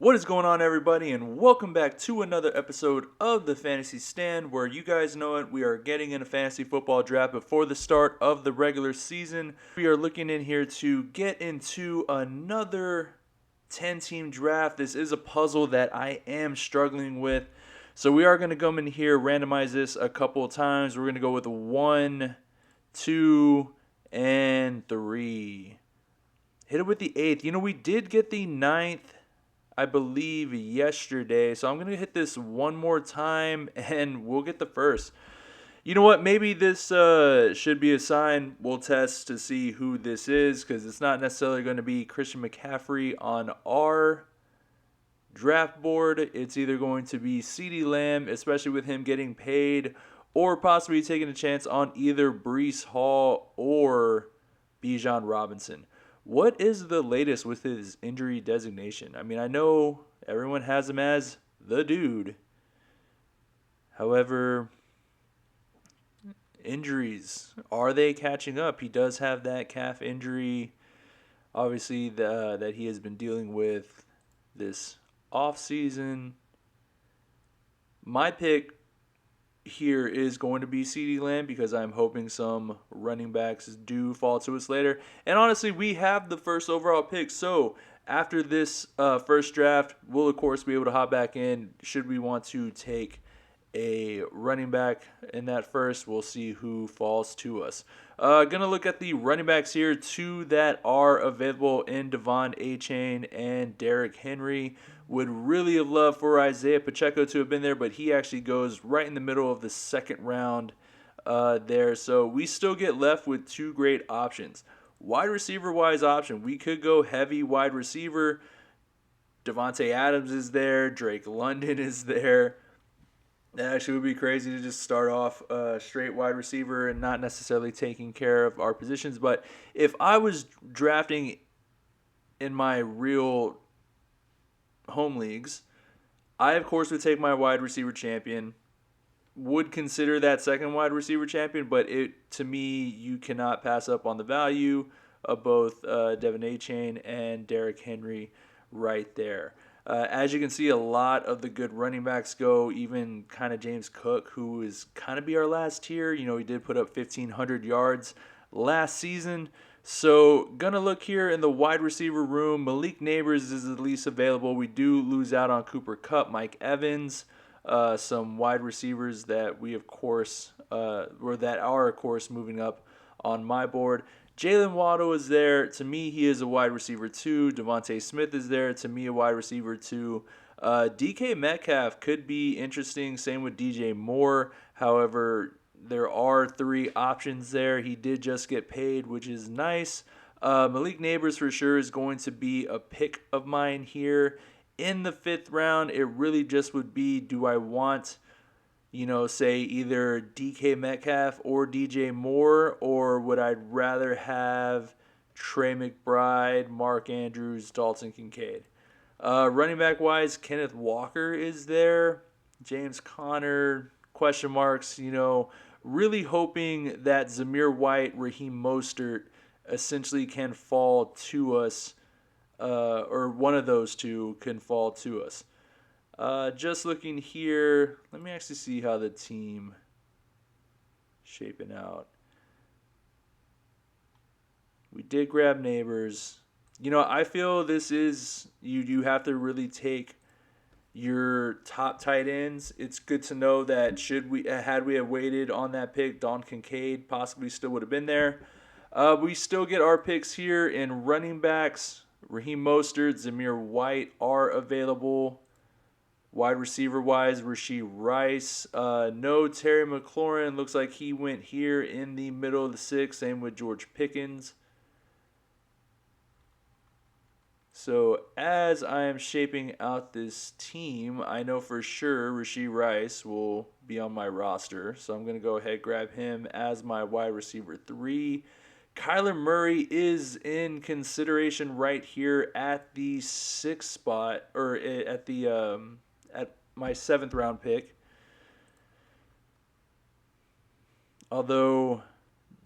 What is going on, everybody, and welcome back to another episode of the Fantasy Stand, where you guys know it, we are getting in a fantasy football draft before the start of the regular season. We are looking in here to get into another 10-team draft. This is a puzzle that I am struggling with, so we are going to come in here, randomize this a couple of times. We're going to go with 1, 2, and 3. Hit it with the 8th. We did get the ninth, I believe, yesterday. So I'm going to hit this one more time and we'll get the first. You know what? Maybe this should be a sign. We'll test to see who this is because it's not necessarily going to be Christian McCaffrey on our draft board. It's either going to be CeeDee Lamb, especially with him getting paid, or possibly taking a chance on either Breece Hall or Bijan Robinson. What is the latest with his injury designation? I mean, I know everyone has him as the dude. However, injuries, are they catching up? He does have that calf injury, obviously, that he has been dealing with this offseason. My pick here is going to be CeeDee Lamb because I'm hoping some running backs do fall to us later. And honestly, we have the first overall pick. So after this first draft, we'll, of course, be able to hop back in. Should we want to take a running back in that first, we'll see who falls to us. Gonna look at the running backs here, two that are available in Devon Achane and Derrick Henry. Would really have loved for Isaiah Pacheco to have been there, but he actually goes right in the middle of the second round there. So we still get left with two great options. Wide receiver wise option, we could go heavy wide receiver. Devontae Adams is there. Drake London is there. That actually would be crazy to just start off straight wide receiver and not necessarily taking care of our positions. But if I was drafting in my real home leagues, I, of course, would take my wide receiver champion. Would consider that second wide receiver champion, but to me, you cannot pass up on the value of both Devon Achane and Derrick Henry right there. As you can see, a lot of the good running backs go, even kind of James Cook, who is kind of be our last tier. He did put up 1,500 yards last season. So, gonna look here in the wide receiver room. Malik Neighbors is the least available. We do lose out on Cooper Kupp, Mike Evans, some wide receivers that we, of course, or that are, of course, moving up on my board. Jalen Waddle is there. To me, he is a wide receiver too. Devontae Smith is there. To me, a wide receiver too. DK Metcalf could be interesting. Same with DJ Moore. However, there are three options there. He did just get paid, which is nice. Malik Neighbors for sure is going to be a pick of mine here. In the fifth round, it really just would be, do I want, say either DK Metcalf or DJ Moore, or would I rather have Trey McBride, Mark Andrews, Dalton Kincaid? Running back wise, Kenneth Walker is there. James Conner, question marks, really hoping that Zamir White, Raheem Mostert essentially can fall to us, or one of those two can fall to us. Just looking here, let me actually see how the team shaping out. We did grab Neighbors. I feel this is, you have to really take your top tight ends. It's good to know that had we have waited on that pick, Don Kincaid possibly still would have been there. We still get our picks here in running backs. Raheem Mostert, Zamir White are available. Wide receiver wise, Rashee Rice. No Terry McLaurin. Looks like he went here in the middle of the sixth. Same with George Pickens. So as I am shaping out this team, I know for sure Rashee Rice will be on my roster. So I'm going to go ahead and grab him as my wide receiver 3. Kyler Murray is in consideration right here at the 6th spot, or at my 7th round pick. Although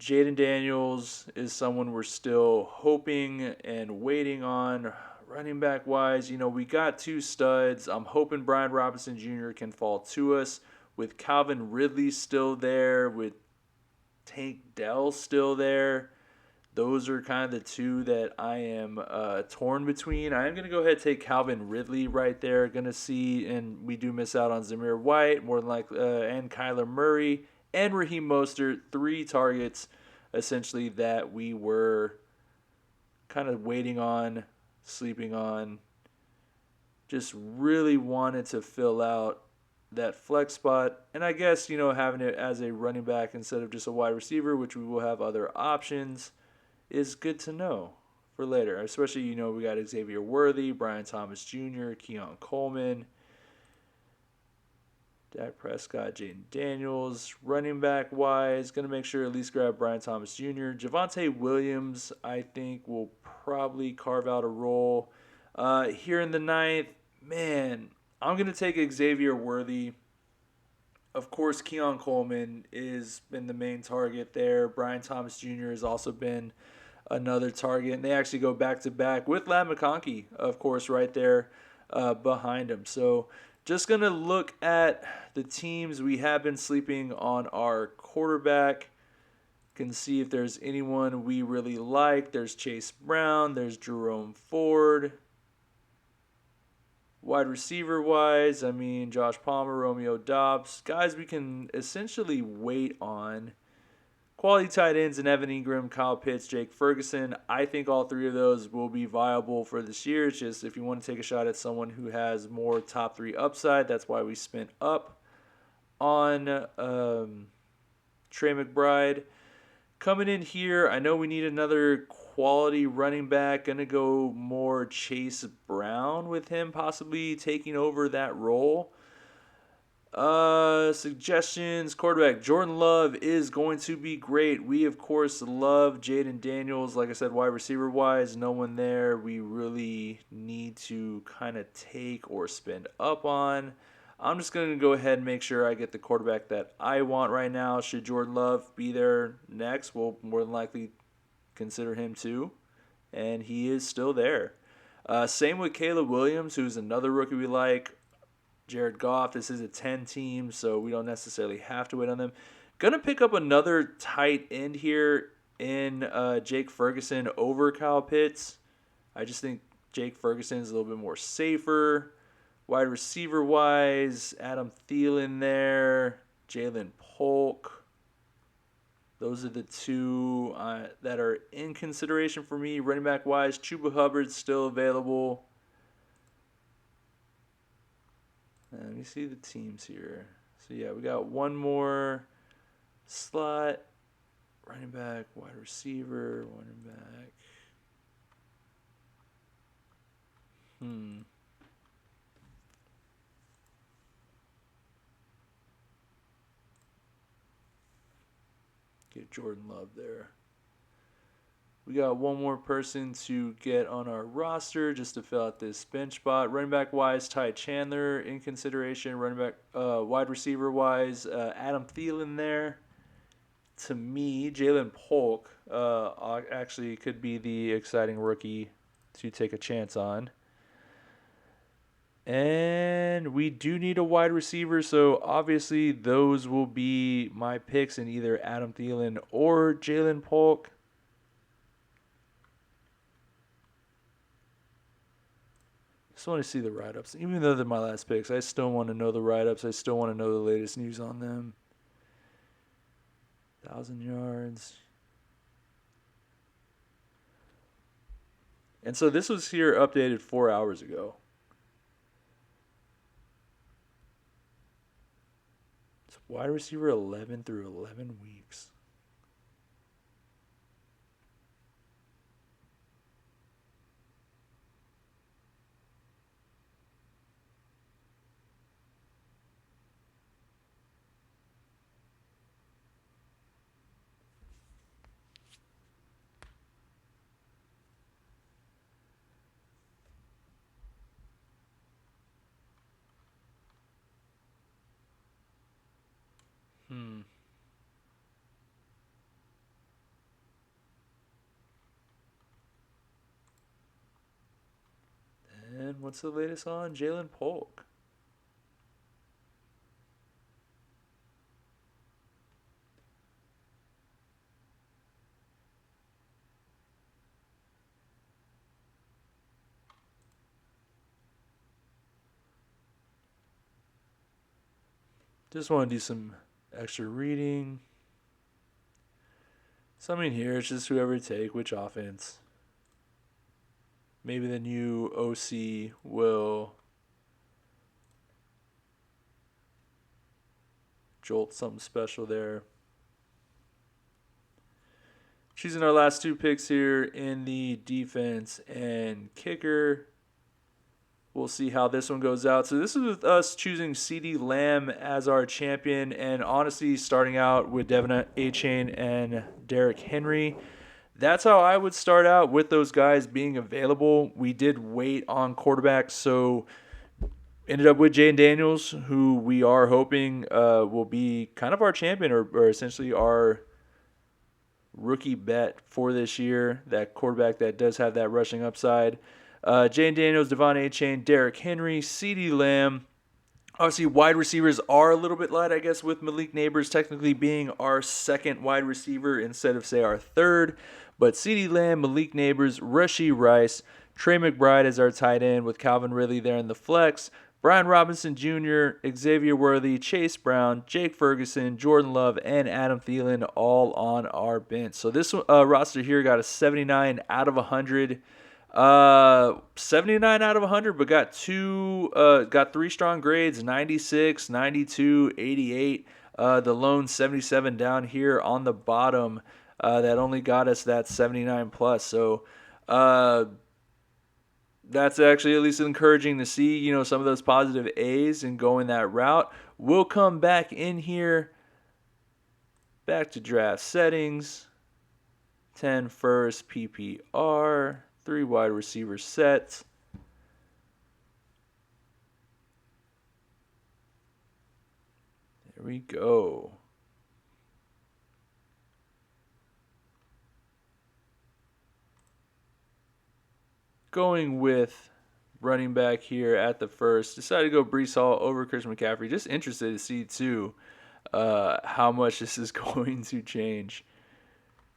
Jaden Daniels is someone we're still hoping and waiting on. running back wise, we got two studs. I'm hoping Brian Robinson Jr. can fall to us with Calvin Ridley still there, with Tank Dell still there. Those are kind of the two that I am torn between. I am going to go ahead and take Calvin Ridley right there. Going to see, and we do miss out on Zamir White, more than likely, and Kyler Murray, and Raheem Mostert. 3 targets, essentially, that we were kind of waiting on, sleeping on. Just really wanted to fill out that flex spot. And I guess, having it as a running back instead of just a wide receiver, which we will have other options, is good to know for later. Especially, we got Xavier Worthy, Brian Thomas Jr., Keon Coleman, Dak Prescott, Jaden Daniels. Running back wise, going to make sure at least grab Brian Thomas Jr. Javonte Williams, I think, will probably carve out a role. Here in the ninth, man, I'm going to take Xavier Worthy. Of course, Keon Coleman is been the main target there. Brian Thomas Jr. has also been another target. And they actually go back to back with Ladd McConkey, of course, right there behind him. So just going to look at the teams. We have been sleeping on our quarterback. Can see if there's anyone we really like. There's Chase Brown. There's Jerome Ford. Wide receiver wise, Josh Palmer, Romeo Dobbs. Guys we can essentially wait on. Quality tight ends in Evan Ingram, Kyle Pitts, Jake Ferguson. I think all 3 of those will be viable for this year. It's just if you want to take a shot at someone who has more top 3 upside, that's why we spent up on Trey McBride. Coming in here, I know we need another quality running back. Going to go more Chase Brown with him possibly taking over that role. Suggestions, quarterback Jordan Love is going to be great. We of course love Jaden Daniels. Like I said, wide receiver wise, no one there we really need to kind of take or spend up on. I'm just going to go ahead and make sure I get the quarterback that I want right now. Should Jordan Love be there next, we'll more than likely consider him too, and he is still there. Same with Caleb Williams, who's another rookie we like. Jared Goff, this is a 10 team, so we don't necessarily have to wait on them. Gonna pick up another tight end here in Jake Ferguson over Kyle Pitts. I just think Jake Ferguson is a little bit more safer. Wide receiver wise, Adam Thielen there, Jalen Polk. Those are the 2 that are in consideration for me. Running back wise, Chuba Hubbard's still available. Let me see the teams here. So, yeah, we got one more slot. Running back, wide receiver, running back. Get Jordan Love there. We got one more person to get on our roster just to fill out this bench spot. Running back wise, Ty Chandler in consideration. Running back, wide receiver wise, Adam Thielen there. To me, Jalen Polk actually could be the exciting rookie to take a chance on. And we do need a wide receiver, so obviously those will be my picks in either Adam Thielen or Jalen Polk. Just want to see the write-ups. Even though they're my last picks, I still want to know the write-ups. I still want to know the latest news on them. 1,000 yards. And so this was here updated 4 hours ago. It's wide receiver 11 through 11 weeks. What's the latest on Jalen Polk? Just want to do some extra reading. So, I mean, here it's just whoever take, which offense. Maybe the new OC will jolt something special there. Choosing our last two picks here in the defense and kicker. We'll see how this one goes out. So this is with us choosing CeeDee Lamb as our champion, and honestly starting out with Devin Achane and Derrick Henry. That's how I would start out with those guys being available. We did wait on quarterbacks, so ended up with Jaden Daniels, who we are hoping will be kind of our champion or essentially our rookie bet for this year. That quarterback that does have that rushing upside. Jaden Daniels, Devon Achane, Derrick Henry, CeeDee Lamb. Obviously, wide receivers are a little bit light, I guess, with Malik Neighbors technically being our second wide receiver instead of, say, our third. But CeeDee Lamb, Malik Neighbors, Rashee Rice, Trey McBride as our tight end with Calvin Ridley there in the flex. Brian Robinson Jr., Xavier Worthy, Chase Brown, Jake Ferguson, Jordan Love, and Adam Thielen all on our bench. So this roster here got a 79 out of 100. 79 out of 100, but got three strong grades: 96, 92, 88. The lone 77 down here on the bottom that only got us that 79 plus. So that's actually at least encouraging to see, some of those positive A's and going that route. We'll come back in here, back to draft settings, 10 first PPR, 3 wide receiver sets. There we go. Going with running back here at the first. Decided to go Breece Hall over Chris McCaffrey. Just interested to see, too, how much this is going to change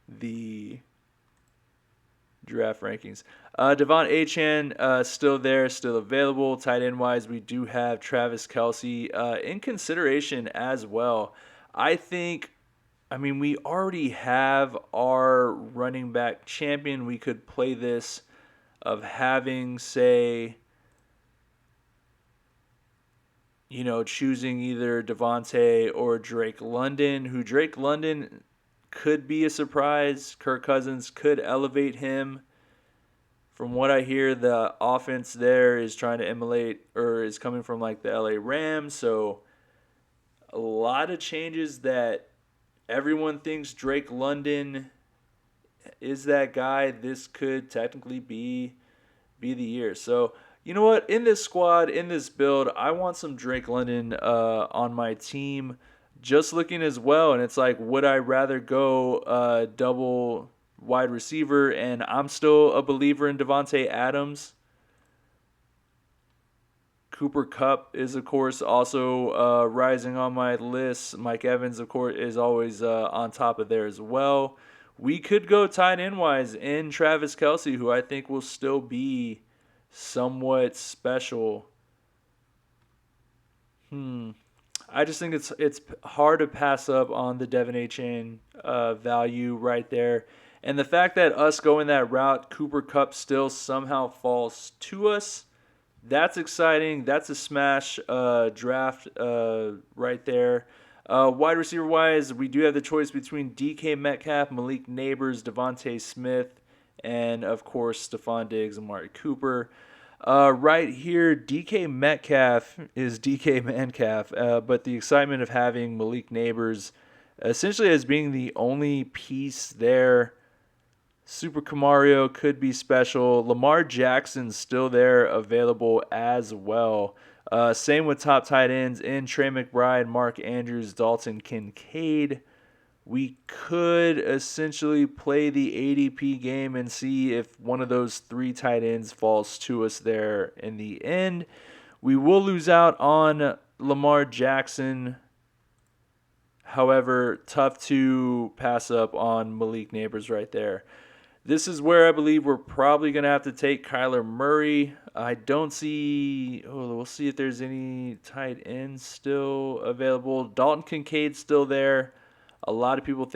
the draft rankings. Devon Achane still there, still available. Tight end wise, we do have Travis Kelce in consideration as well. We already have our running back champion. We could play this of having, say, choosing either Devontae or Drake London, who Drake London could be a surprise. Kirk Cousins could elevate him. From what I hear, the offense there is trying to emulate or is coming from like the LA Rams. So a lot of changes that everyone thinks Drake London is that guy. This could technically be the year. So you know what? In this squad, in this build, I want some Drake London on my team. Just looking as well, and it's like, would I rather go double wide receiver? And I'm still a believer in Devontae Adams. Cooper Kupp is, of course, also rising on my list. Mike Evans, of course, is always on top of there as well. We could go tight end wise in Travis Kelce, who I think will still be somewhat special. I just think it's hard to pass up on the Devin Achane value right there. And the fact that us going that route, Cooper Kupp still somehow falls to us, that's exciting. That's a smash draft right there. Wide receiver wise, we do have the choice between DK Metcalf, Malik Neighbors, Devontae Smith, and of course Stephon Diggs and Amari Cooper. Right here, DK Metcalf is DK Metcalf, but the excitement of having Malik Neighbors essentially as being the only piece there. Super Camario could be special. Lamar Jackson's still there, available as well. Same with top tight ends in Trey McBride, Mark Andrews, Dalton Kincaid. we could essentially play the ADP game and see if one of those 3 tight ends falls to us there in the end. We will lose out on Lamar Jackson. However, tough to pass up on Malik Neighbors right there. This is where I believe we're probably going to have to take Kyler Murray. I don't see. Oh, we'll see if there's any tight ends still available. Dalton Kincaid's still there. A lot of people a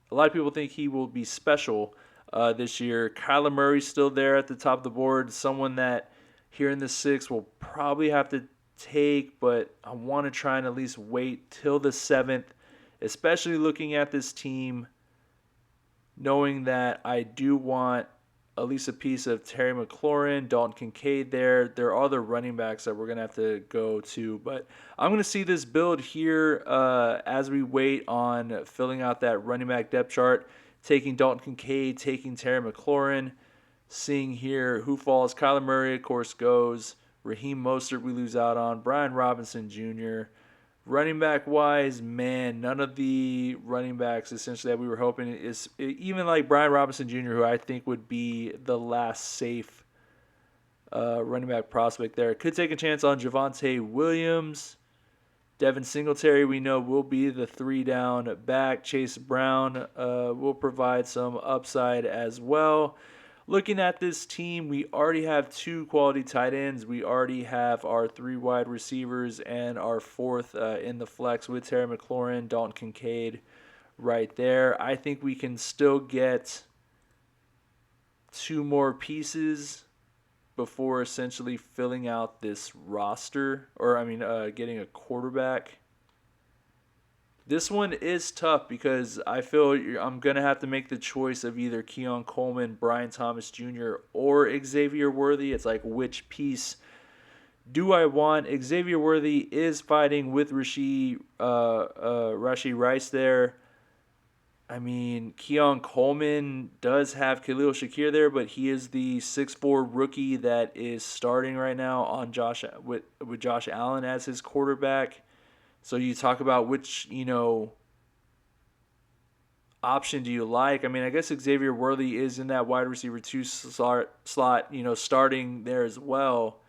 lot of people think he will be special this year. Kyler Murray's still there at the top of the board. Someone that here in the 6th will probably have to take, but I want to try and at least wait till the 7th, especially looking at this team, knowing that I do want at least a piece of Terry McLaurin, Dalton Kincaid there. There are other running backs that we're going to have to go to. But I'm going to see this build here as we wait on filling out that running back depth chart, taking Dalton Kincaid, taking Terry McLaurin, seeing here who falls. Kyler Murray, of course, goes. Raheem Mostert we lose out on. Brian Robinson Jr., running back wise, man, none of the running backs essentially that we were hoping is even like Brian Robinson Jr., who I think would be the last safe running back prospect there. Could take a chance on Javonte Williams. Devin Singletary, we know, will be the 3 down back. Chase Brown will provide some upside as well. Looking at this team, we already have 2 quality tight ends. We already have our 3 wide receivers and our 4th in the flex with Terry McLaurin, Dalton Kincaid right there. I think we can still get 2 more pieces before essentially filling out this roster, getting a quarterback. This one is tough because I feel I'm going to have to make the choice of either Keon Coleman, Brian Thomas Jr., or Xavier Worthy. It's like, which piece do I want? Xavier Worthy is fighting with Rashee Rice there. I mean, Keon Coleman does have Khalil Shakir there, but he is the 6'4" rookie that is starting right now on with Josh Allen as his quarterback. So you talk about which, option do you like? I mean, I guess Xavier Worthy is in that wide receiver 2 slot, starting there as well.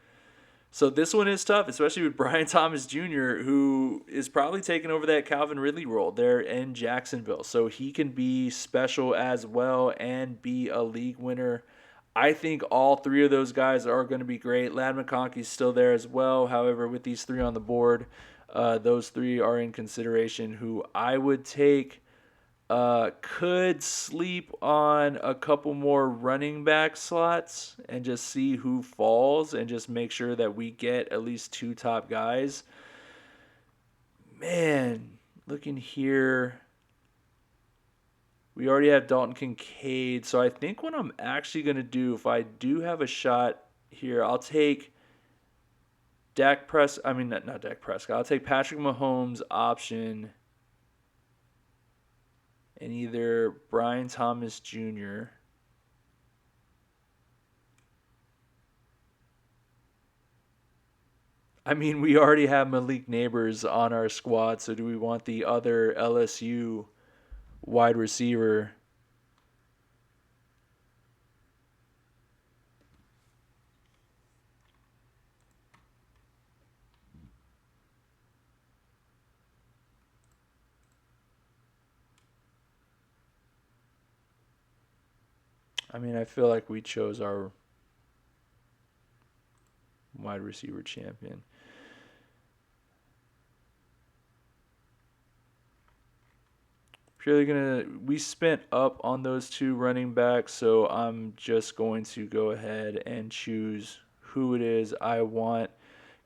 So this one is tough, especially with Brian Thomas Jr., who is probably taking over that Calvin Ridley role there in Jacksonville. So he can be special as well and be a league winner. I think all 3 of those guys are going to be great. Ladd McConkey's still there as well. However, with these 3 on the board, those 3 are in consideration who I would take. Could sleep on a couple more running back slots and just see who falls and just make sure that we get at least 2 top guys. Man, looking here, we already have Dalton Kincaid. So I think what I'm actually going to do, if I do have a shot here, I'll take not Dak Prescott. I'll take Patrick Mahomes' option and either Brian Thomas Jr. I mean, we already have Malik Neighbors on our squad, so do we want the other LSU wide receiver? I mean, I feel like we chose our wide receiver champion. We spent up on those 2 running backs, so I'm just going to go ahead and choose who it is I want.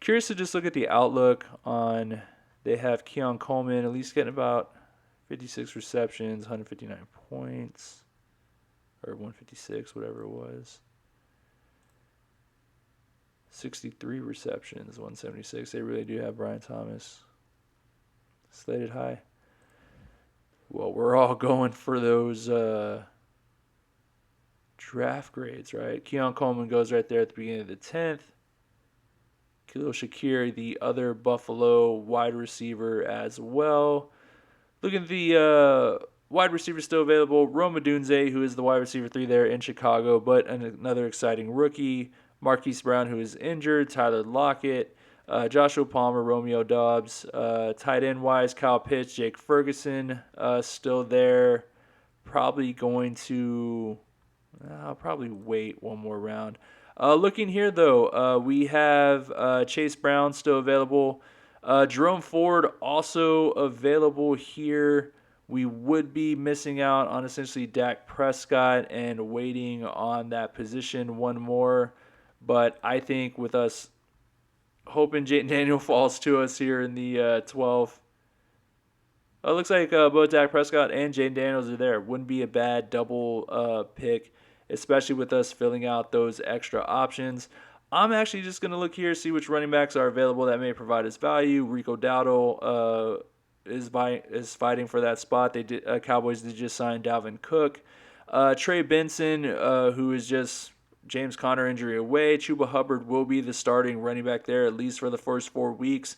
Curious to just look at the outlook on. They have Keon Coleman at least getting about 56 receptions, 159 points, or 156, whatever it was. 63 receptions, 176. They really do have Brian Thomas slated high. Well, we're all going for those draft grades, right? Keon Coleman goes right there at the beginning of the 10th. Khalil Shakir, the other Buffalo wide receiver as well. Looking at the wide receivers still available, Rome Odunze, who is the wide receiver 3 there in Chicago, but another exciting rookie. Marquise Brown, who is injured. Tyler Lockett. Joshua Palmer, Romeo Dobbs. Tight end wise, Kyle Pitts, Jake Ferguson still there. Probably going to I'll probably wait one more round. Looking here, though, we have Chase Brown still available. Jerome Ford also available here. We would be missing out on essentially Dak Prescott and waiting on that position one more. But I think with us hoping Jayden Daniel falls to us here in the 12th, it looks like both Dak Prescott and Jayden Daniels are there. Wouldn't be a bad double pick, especially with us filling out those extra options. I'm actually just going to look here, see which running backs are available that may provide us value. Rico Dowdle is fighting for that spot. Cowboys did just sign Dalvin Cook. Trey Benson, who is just James Conner injury away. Chuba Hubbard will be the starting running back there, at least for the first 4 weeks.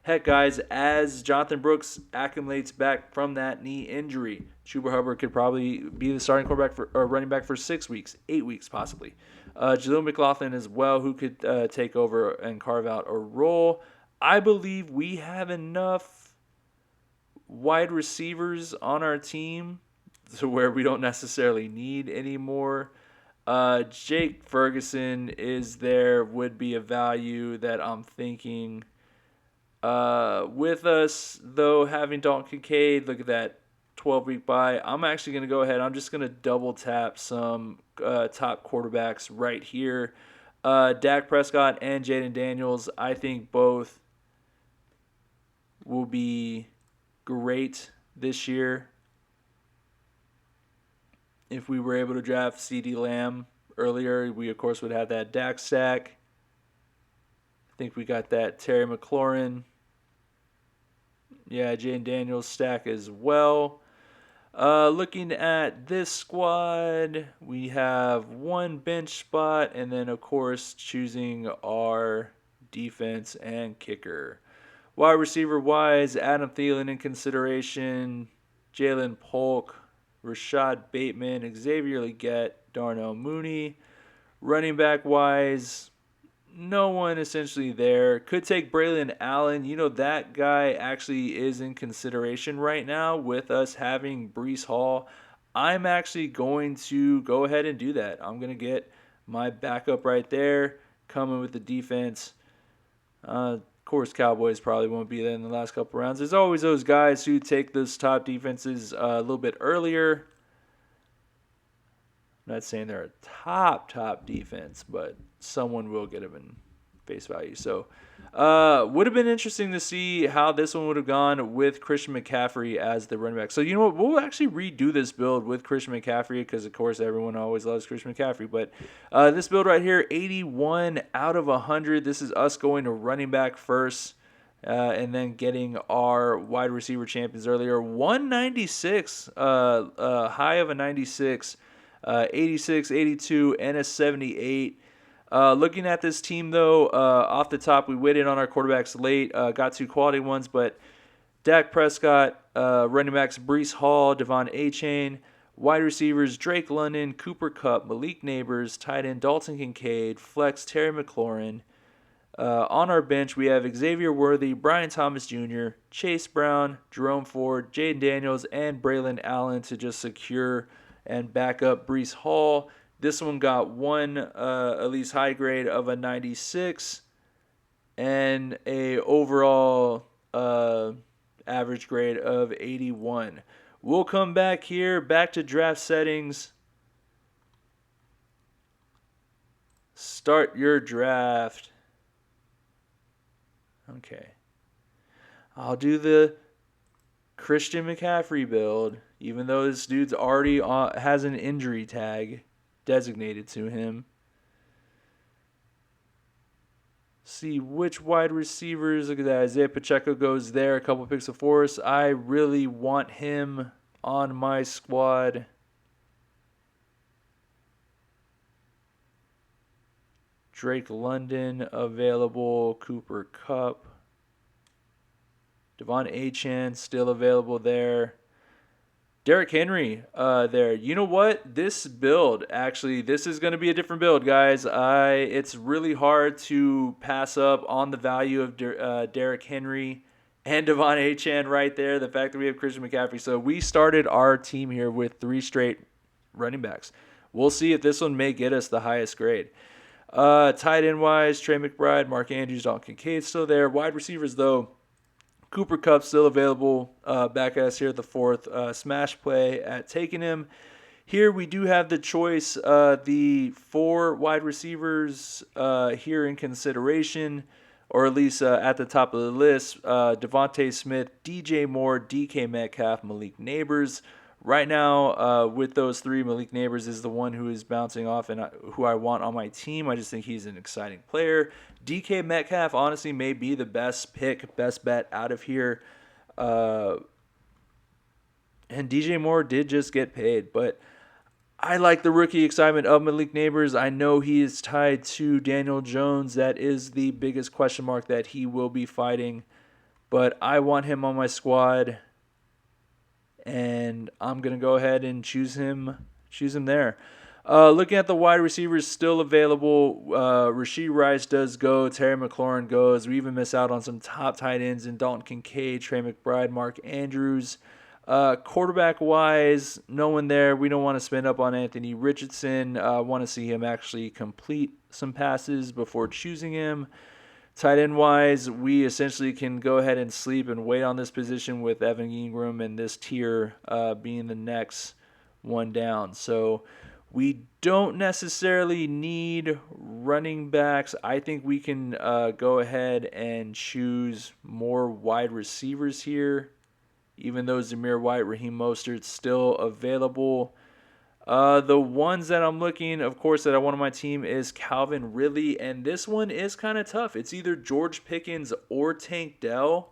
Heck, guys, as Jonathan Brooks acclimates back from that knee injury, Chuba Hubbard could probably be the starting quarterback or running back for 6 weeks, 8 weeks possibly. Jaleel McLaughlin as well, who could take over and carve out a role. I believe we have enough wide receivers on our team to where we don't necessarily need any more. Jake Ferguson is there, would be a value that I'm thinking. With us, though, having Dalton Kincaid, look at that 12-week bye. I'm actually going to go ahead. I'm just going to double tap some top quarterbacks right here. Dak Prescott and Jayden Daniels, I think both will be great this year. If we were able to draft CeeDee Lamb earlier, we, of course, would have that Dak stack. I think we got that Terry McLaurin. Yeah, Jayden Daniels stack as well. Looking at this squad, we have one bench spot, and then, of course, choosing our defense and kicker. Wide receiver wise, Adam Thielen in consideration, Jalen Polk, Rashad Bateman, Xavier Legette, Darnell Mooney. Running back wise, no one essentially there. Could take Braylon Allen. You know, that guy actually is in consideration right now with us having Breece Hall. I'm actually going to go ahead and do that. I'm going to get my backup right there, coming with the defense. Of course, Cowboys probably won't be there in the last couple rounds. There's always those guys who take those top defenses a little bit earlier. I'm not saying they're a top defense, but someone will get them in face value. So, would have been interesting to see how this one would have gone with Christian McCaffrey as the running back. So, you know what? We'll actually redo this build with Christian McCaffrey because, of course, everyone always loves Christian McCaffrey. But this build right here, 81 out of 100. This is us going to running back first. And then getting our wide receiver champions earlier. 196, high of a 96. 86, 82, and a 78. Looking at this team, though, off the top, we waited on our quarterbacks late. Got 2 quality ones, but Dak Prescott, running backs Breece Hall, Devon Achane, wide receivers Drake London, Cooper Kupp, Malik Neighbors, tight end Dalton Kincaid, flex Terry McLaurin. On our bench, we have Xavier Worthy, Brian Thomas Jr., Chase Brown, Jerome Ford, Jayden Daniels, and Braylon Allen to just secure and back up Breece Hall. This one got one at least high grade of a 96 and a overall average grade of 81. We'll come back here, back to draft settings. Start your draft. Okay. I'll do the Christian McCaffrey build, even though this dude's already has an injury tag designated to him. See which wide receivers. Look at that. Isaiah Pacheco goes there. A couple picks before us. I really want him on my squad. Drake London available. Cooper Kupp. Devon Achane still available there. Derrick Henry there. You know what? This build, actually, this is going to be a different build, guys. It's really hard to pass up on the value of Derrick Henry and Devon Achane right there. The fact that we have Christian McCaffrey. So we started our team here with 3 straight running backs. We'll see if this one may get us the highest grade. Tight end wise, Trey McBride, Mark Andrews, Dalton Kincaid still there. Wide receivers, though, Cooper Kupp still available back at us here at the 4th. Smash play at taking him. Here we do have the choice, the 4 wide receivers here in consideration, or at least at the top of the list. Devontae Smith, DJ Moore, DK Metcalf, Malik Neighbors. Right now, with those 3, Malik Neighbors is the one who is bouncing off and who I want on my team. I just think he's an exciting player. DK Metcalf, honestly, may be the best pick, best bet out of here. And DJ Moore did just get paid, but I like the rookie excitement of Malik Neighbors. I know he is tied to Daniel Jones. That is the biggest question mark that he will be fighting, but I want him on my squad. And I'm going to go ahead and choose him there. Looking at the wide receivers still available, Rashee Rice does go. Terry McLaurin goes. We even miss out on some top tight ends in Dalton Kincaid, Trey McBride, Mark Andrews. Quarterback-wise, no one there. We don't want to spend up on Anthony Richardson. Want to see him actually complete some passes before choosing him. Tight end wise, we essentially can go ahead and sleep and wait on this position with Evan Ingram and this tier being the next one down. So we don't necessarily need running backs. I think we can go ahead and choose more wide receivers here, even though Zamir White, Raheem Mostert's still available. The ones that I'm looking, of course, that I want on my team is Calvin Ridley, and this one is kind of tough. It's either George Pickens or Tank Dell.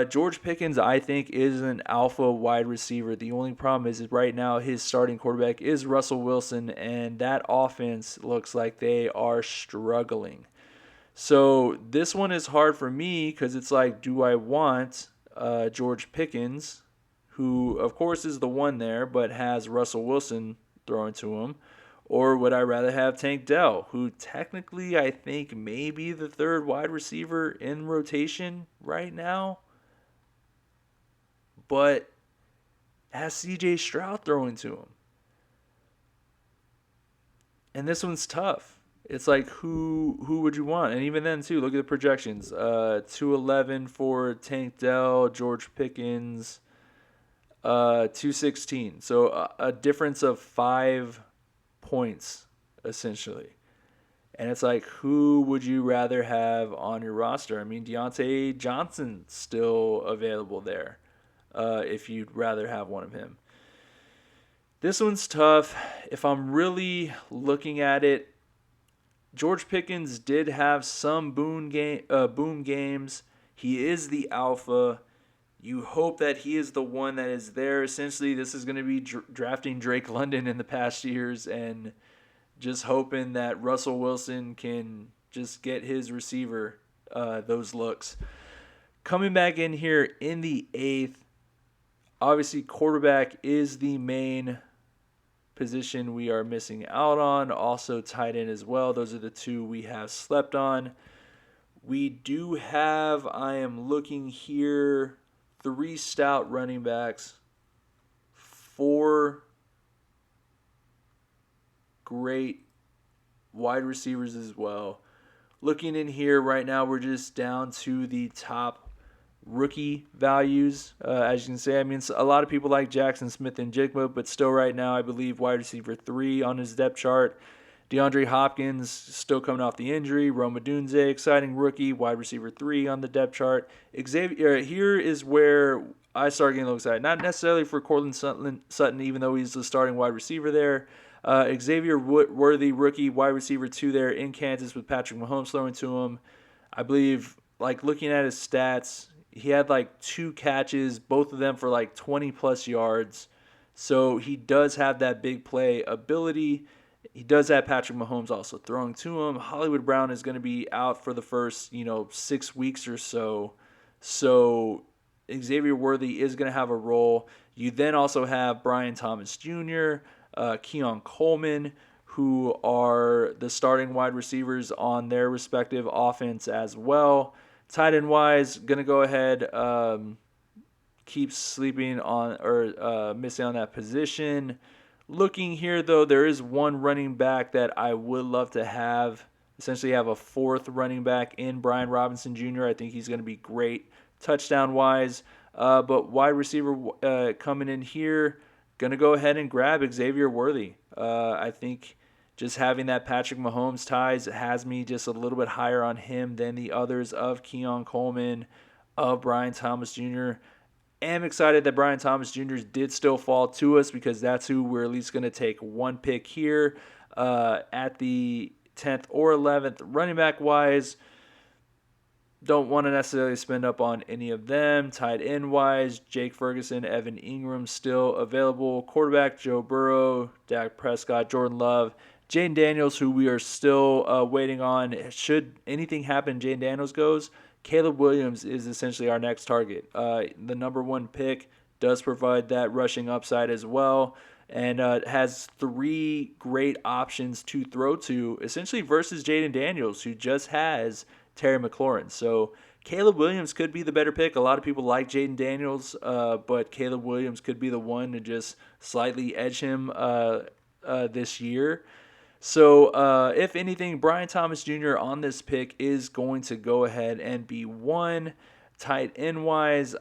George Pickens, I think, is an alpha wide receiver. The only problem is right now his starting quarterback is Russell Wilson, and that offense looks like they are struggling. So this one is hard for me because it's like, do I want George Pickens, who, of course, is the one there, but has Russell Wilson throwing to him? Or would I rather have Tank Dell, who technically I think may be the 3rd wide receiver in rotation right now, but has C.J. Stroud throwing to him? And this one's tough. It's like, who would you want? And even then, too, look at the projections. 211 for Tank Dell, George Pickens, 216. So a difference of 5 points, essentially. And it's like, who would you rather have on your roster? I mean, Deontay Johnson's still available there if you'd rather have one of him. This one's tough. If I'm really looking at it, George Pickens did have some boom games. He is the alpha. You hope that he is the one that is there. Essentially, this is going to be drafting Drake London in the past years and just hoping that Russell Wilson can just get his receiver those looks. Coming back in here in the 8th, obviously quarterback is the main position we are missing out on. Also tight end as well. Those are the 2 we have slept on. We do have, I am looking here, 3 stout running backs, 4 great wide receivers as well. Looking in here right now, we're just down to the top rookie values. As you can see, I mean, a lot of people like Jackson Smith and Jigma, but still right now, I believe wide receiver 3 on his depth chart. DeAndre Hopkins still coming off the injury. Rome Odunze, exciting rookie, wide receiver 3 on the depth chart. Xavier, here is where I start getting a little excited. Not necessarily for Cortland Sutton, even though he's the starting wide receiver there. Xavier Worthy, rookie, wide receiver 2 there in Kansas with Patrick Mahomes throwing to him. I believe, like, looking at his stats, he had like 2 catches, both of them for like 20-plus yards. So he does have that big play ability. He does have Patrick Mahomes also throwing to him. Hollywood Brown is going to be out for the first, 6 weeks or so. So Xavier Worthy is going to have a role. You then also have Brian Thomas Jr., Keon Coleman, who are the starting wide receivers on their respective offense as well. Tight end wise, going to go ahead, keep sleeping on or missing on that position. Looking here, though, there is one running back that I would love to have. Essentially, have a fourth running back in Brian Robinson Jr. I think he's going to be great touchdown wise. But wide receiver coming in here, going to go ahead and grab Xavier Worthy. I think just having that Patrick Mahomes ties has me just a little bit higher on him than the others of Keon Coleman, of Brian Thomas Jr. Am excited that Brian Thomas Jr. did still fall to us because that's who we're at least going to take one pick here at the 10th or 11th. Running back wise, don't want to necessarily spend up on any of them. Tight end wise, Jake Ferguson, Evan Ingram still available. Quarterback, Joe Burrow, Dak Prescott, Jordan Love, Jaden Daniels, who we are still waiting on. Should anything happen, Jaden Daniels goes. Caleb Williams is essentially our next target. The number one pick does provide that rushing upside as well, and has three great options to throw to, essentially versus Jaden Daniels, who just has Terry McLaurin. So Caleb Williams could be the better pick. A lot of people like Jaden Daniels, but Caleb Williams could be the one to just slightly edge him this year. So, if anything, Brian Thomas Jr. on this pick is going to go ahead and be one. Tight end wise,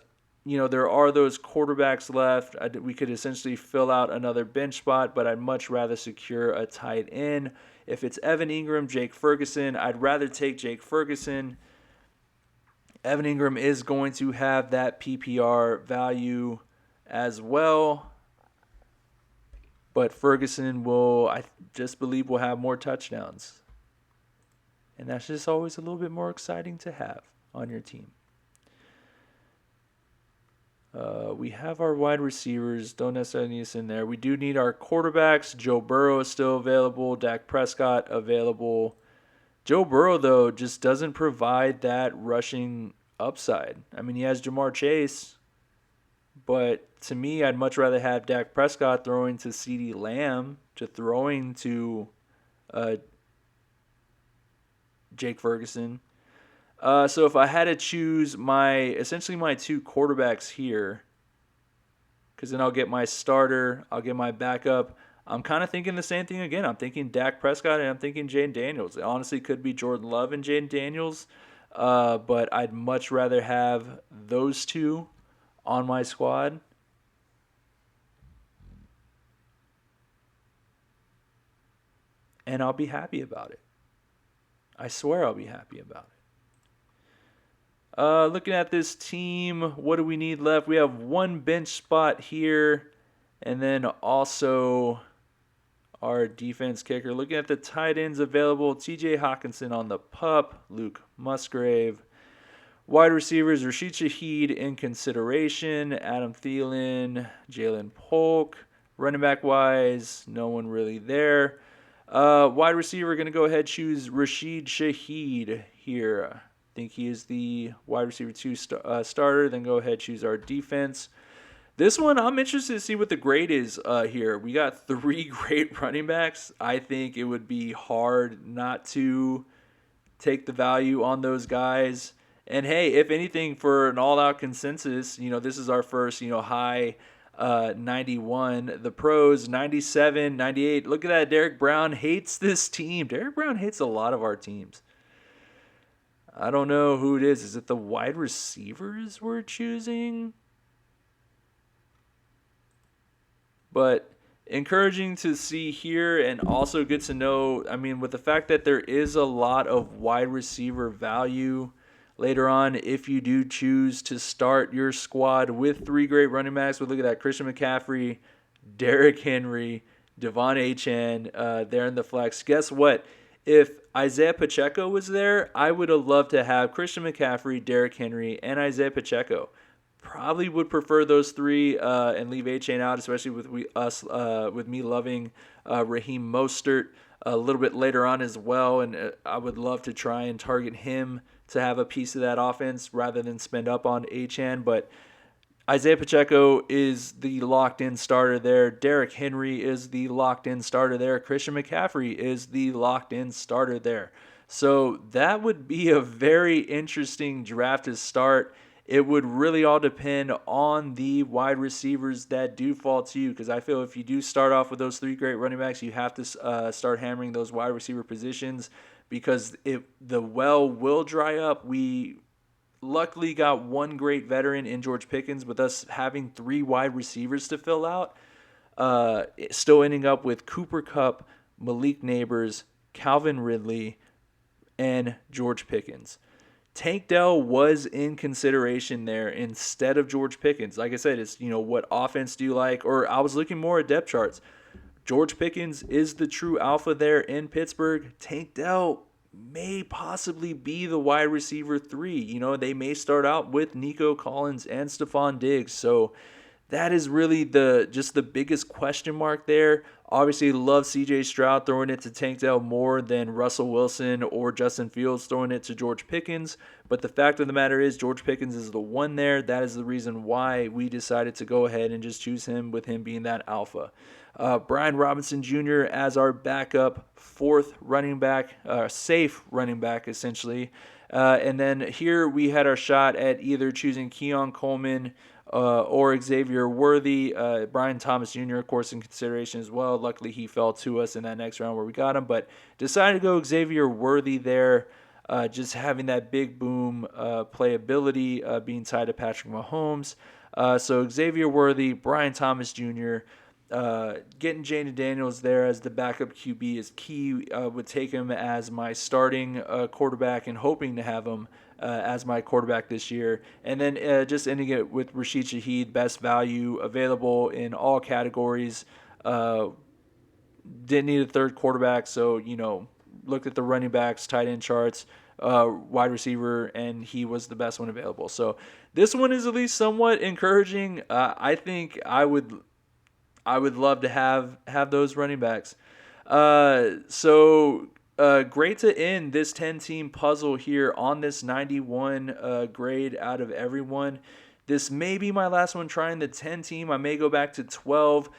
there are those quarterbacks left. We could essentially fill out another bench spot, but I'd much rather secure a tight end. If it's Evan Ingram, Jake Ferguson, I'd rather take Jake Ferguson. Evan Ingram is going to have that PPR value as well. But Ferguson I just believe, will have more touchdowns. And that's just always a little bit more exciting to have on your team. We have our wide receivers. Don't necessarily need us in there. We do need our quarterbacks. Joe Burrow is still available. Dak Prescott available. Joe Burrow, though, just doesn't provide that rushing upside. I mean, he has Jamar Chase. But to me, I'd much rather have Dak Prescott throwing to CeeDee Lamb to throwing to Jake Ferguson. So if I had to choose essentially my two quarterbacks here, because then I'll get my starter, I'll get my backup. I'm kind of thinking the same thing again. I'm thinking Dak Prescott and I'm thinking Jaden Daniels. It honestly could be Jordan Love and Jaden Daniels, but I'd much rather have those two on my squad. And I'll be happy about it. I swear I'll be happy about it. Looking at this team, what do we need left? We have one bench spot here, and then also our defense kicker. Looking at the tight ends available, TJ Hawkinson on the pup, Luke Musgrave. Wide receivers, Rashid Shaheed in consideration, Adam Thielen, Jalen Polk. Running back wise, no one really there. Wide receiver, going to go ahead and choose Rashid Shaheed here. I think he is the wide receiver 2 starter. Then go ahead and choose our defense. This one, I'm interested to see what the grade is here. We got 3 great running backs. I think it would be hard not to take the value on those guys. And hey, if anything, for an all-out consensus, this is our first, high 91. The pros, 97, 98. Look at that. Derek Brown hates this team. Derek Brown hates a lot of our teams. I don't know who it is. Is it the wide receivers we're choosing? But encouraging to see here, and also good to know, with the fact that there is a lot of wide receiver value later on, if you do choose to start your squad with 3 great running backs, look at that: Christian McCaffrey, Derrick Henry, Devon Achane there in the flex. Guess what? If Isaiah Pacheco was there, I would have loved to have Christian McCaffrey, Derrick Henry, and Isaiah Pacheco. Probably would prefer those 3 and leave Achane out, especially with me loving Raheem Mostert a little bit later on as well, and I would love to try and target him to have a piece of that offense rather than spend up on Achane. But Isaiah Pacheco is the locked-in starter there. Derrick Henry is the locked-in starter there. Christian McCaffrey is the locked-in starter there. So that would be a very interesting draft to start. It would really all depend on the wide receivers that do fall to you, because I feel if you do start off with those three great running backs, you have to start hammering those wide receiver positions, because the well will dry up. We luckily got one great veteran in George Pickens, with us having three wide receivers to fill out. Still ending up with Cooper Kupp, Malik Neighbors, Calvin Ridley, and George Pickens. Tank Dell was in consideration there instead of George Pickens. Like I said, it's, what offense do you like? Or I was looking more at depth charts. George Pickens is the true alpha there in Pittsburgh. Tank Dell may possibly be the wide receiver 3. They may start out with Nico Collins and Stephon Diggs. So that is really the biggest question mark there. Obviously, love C.J. Stroud throwing it to Tank Dell more than Russell Wilson or Justin Fields throwing it to George Pickens. But the fact of the matter is, George Pickens is the one there. That is the reason why we decided to go ahead and just choose him, with him being that alpha. Brian Robinson Jr. as our backup, fourth running back, safe running back essentially. And then here we had our shot at either choosing Keon Coleman or Xavier Worthy. Brian Thomas Jr., of course, in consideration as well. Luckily, he fell to us in that next round where we got him, but decided to go Xavier Worthy there. Just having that big boom playability, being tied to Patrick Mahomes. So Xavier Worthy, Brian Thomas Jr., getting Jaden Daniels there as the backup QB is key. Would take him as my starting quarterback, and hoping to have him as my quarterback this year. And then just ending it with Rashid Shaheed, best value available in all categories. Didn't need a third quarterback, so looked at the running backs, tight end charts, wide receiver, and he was the best one available. So this one is at least somewhat encouraging. I think I would love to have those running backs. So great to end this 10-team puzzle here on this 91 grade out of everyone. This may be my last one trying the 10-team. I may go back to 12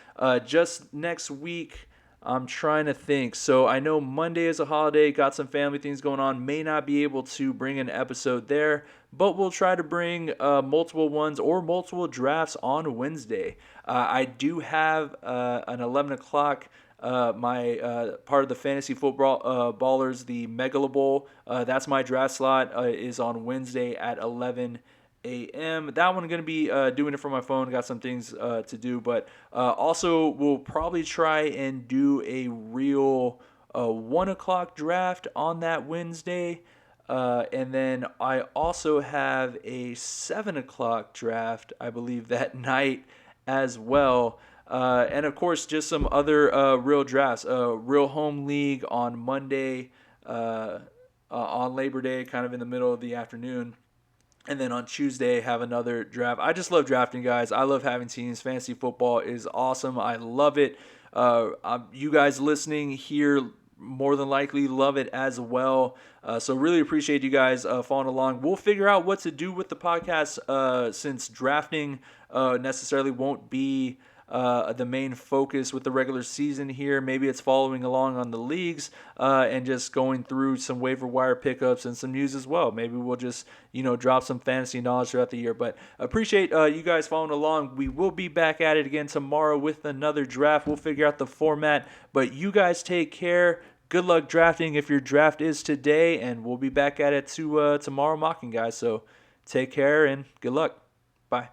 just next week. I'm trying to think. So I know Monday is a holiday, got some family things going on, may not be able to bring an episode there, but we'll try to bring multiple ones or multiple drafts on Wednesday. I do have an 11 o'clock, my part of the Fantasy Football Ballers, the Megala Bowl. That's my draft slot, is on Wednesday at 11 a.m. That one I'm going to be doing it from my phone. Got some things to do, but also we'll probably try and do a real 1 o'clock draft on that Wednesday. And then I also have a 7 o'clock draft, I believe, that night as well. And of course, just some other real drafts. Real Home League on Monday, on Labor Day, kind of in the middle of the afternoon. And then on Tuesday, have another draft. I just love drafting, guys. I love having teams. Fantasy football is awesome. I love it. You guys listening here more than likely love it as well. So really appreciate you guys following along. We'll figure out what to do with the podcast since drafting necessarily won't be the main focus with the regular season here. Maybe it's following along on the leagues and just going through some waiver wire pickups and some news as well. Maybe we'll just, drop some fantasy knowledge throughout the year. But appreciate you guys following along. We will be back at it again tomorrow with another draft. We'll figure out the format. But you guys take care. Good luck drafting if your draft is today. And we'll be back at it tomorrow mocking, guys. So take care and good luck. Bye.